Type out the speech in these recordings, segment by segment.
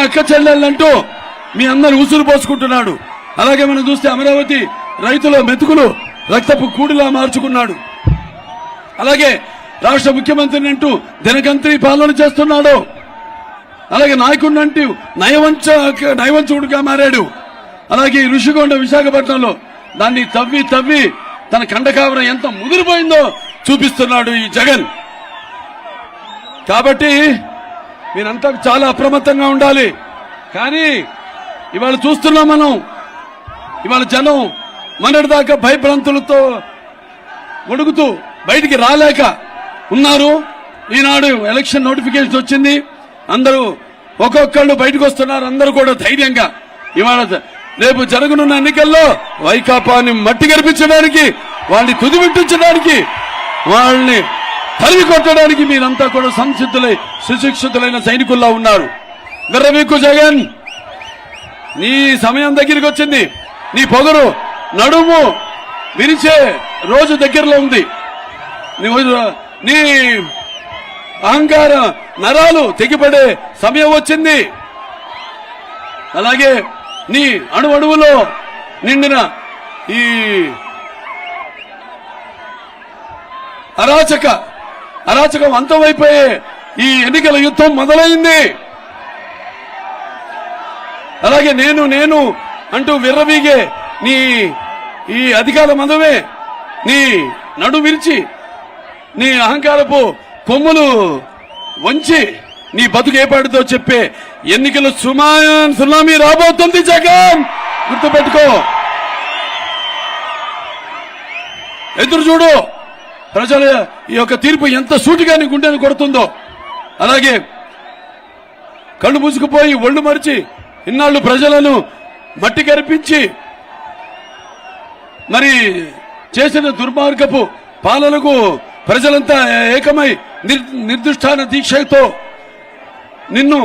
అక్క చెల్లెళ్ళంటూ మీ అందరు ఉసురు పోసుకుంటున్నాడు. అలాగే మనం చూస్తే అమరావతి రైతుల మెతుకులు రక్తపు కూడిలా మార్చుకున్నాడు. అలాగే రాష్ట్ర ముఖ్యమంత్రిని అంటూ దినగంత్రి పాలన చేస్తున్నాడు. అలాగే నాయకుడిని అంటూ నయవంచుడుగా మారాడు. అలాగే ఋషికొండ విశాఖపట్నంలో దాన్ని తవ్వి తవ్వి తన కండకావరం ఎంత ముదిరిపోయిందో చూపిస్తున్నాడు ఈ జగన్. కాబట్టి మీరంతా చాలా అప్రమత్తంగా ఉండాలి. కానీ ఇవాళ చూస్తున్నాం మనం, ఇవాళ జనం మొన్నటిదాకా భయభ్రాంతులతో ఒడుగుతూ బయటికి రాలేక ఉన్నారు. ఈనాడు ఎలక్షన్ నోటిఫికేషన్ వచ్చింది, అందరూ ఒక్కొక్కళ్ళు బయటకు వస్తున్నారు. అందరూ కూడా ధైర్యంగా ఇవాళ రేపు జరగనున్న ఎన్నికల్లో వైకాపాని మట్టి గర్పించడానికి, వాళ్ళని తుదిమిట్టించడానికి, వాళ్ళని తరిమి కొట్టడానికి మీరంతా కూడా సంసిద్ధులై సుశిక్షితులైన సైనికుల్లా ఉన్నారు. విర్రవీక్కు జగన్, నీ సమయం దగ్గరికి వచ్చింది. నీ పొగరు నడుము విరిచే రోజు దగ్గరలో ఉంది. నీ అహంకార నరాలు తెగిపడే సమయం వచ్చింది. అలాగే నీ అణువణువులో నిండిన ఈ అరాచకం అంతమైపోయే ఈ ఎన్నికల యుద్ధం మొదలైంది. అలాగే నేను అంటూ విర్రవీగే నీ ఈ అధికార మదమే నీ నడు విరిచి నీ అహంకారపు కొమ్ములు వంచి నీ బతుకు ఏపాటితో చెప్పే ఎన్నికలు సునామీ రాబోతుంది జగన్, గుర్తుపెట్టుకో. ఎదురు చూడు, ప్రజల ఈ యొక్క తీర్పు ఎంత సూటిగా నీ గుండెను కొడుతుందో. అలాగే కళ్ళు మూసుకుపోయి ఒళ్ళు మరిచి ఇన్నాళ్లు ప్రజలను మట్టి కరిపించి మరి చేసిన దుర్మార్గపు పాలనకు ప్రజలంతా ఏకమై నిర్దిష్టాన దీక్షతో నిన్ను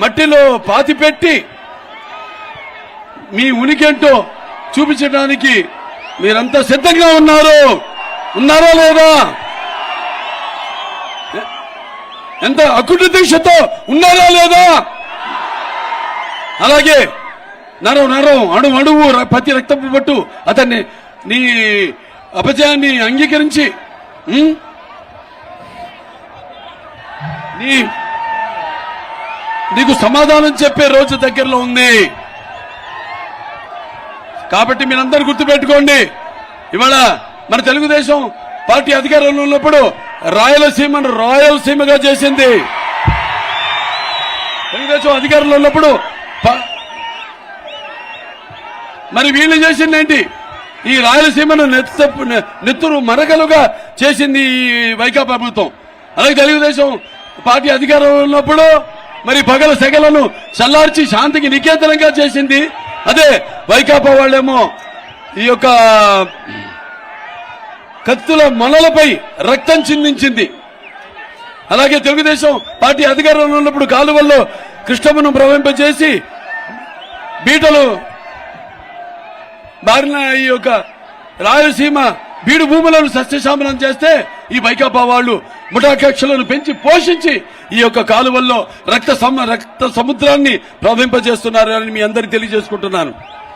మట్టిలో పాతిపెట్టి మీ ఉనికేంటో చూపించడానికి మీరంతా సిద్ధంగా ఉన్నారా లేదా? ఎంత అకుట దీక్షతో ఉన్నారా లేదా? అలాగే నరం అణువు ప్రతి రక్తపు పట్టు అతన్ని నీ అపజయాన్ని అంగీకరించి నీకు సమాధానం చెప్పే రోజు దగ్గరలో ఉంది. కాబట్టి మీరందరూ గుర్తుపెట్టుకోండి, ఇవాళ మన తెలుగుదేశం పార్టీ అధికారంలో ఉన్నప్పుడు రాయలసీమను రాయలసీమగా చేసింది. తెలుగుదేశం అధికారంలో ఉన్నప్పుడు మరి వీళ్ళు చేసిందేంటి? ఈ రాయలసీమను నెత్తురు మరకలుగా చేసింది ఈ వైకాపా ప్రభుత్వం. అలాగే తెలుగుదేశం పార్టీ అధికారంలో ఉన్నప్పుడు మరి పగల సెగలను చల్లార్చి శాంతికి నికేతనంగా చేసింది అదే వైకాపా వాళ్ళేమో ఈ యొక్క కత్తుల మొనలపై రక్తం చిందించింది. అలాగే తెలుగుదేశం పార్టీ అధికారంలో ఉన్నప్పుడు కాలువల్లో కృష్ణమ్మను ప్రవహింపజేసి బీటలు బారిన ఈ యొక్క రాయలసీమ బీడు భూములను సస్యశామలం చేస్తే ఈ వైకాపా వాళ్ళు ముఠాకక్షలను పెంచి పోషించి ఈ యొక్క కాలువల్లో రక్త సముద్రాన్ని ప్రవహింపజేస్తున్నారని మీ అందరికీ తెలియజేసుకుంటున్నాను.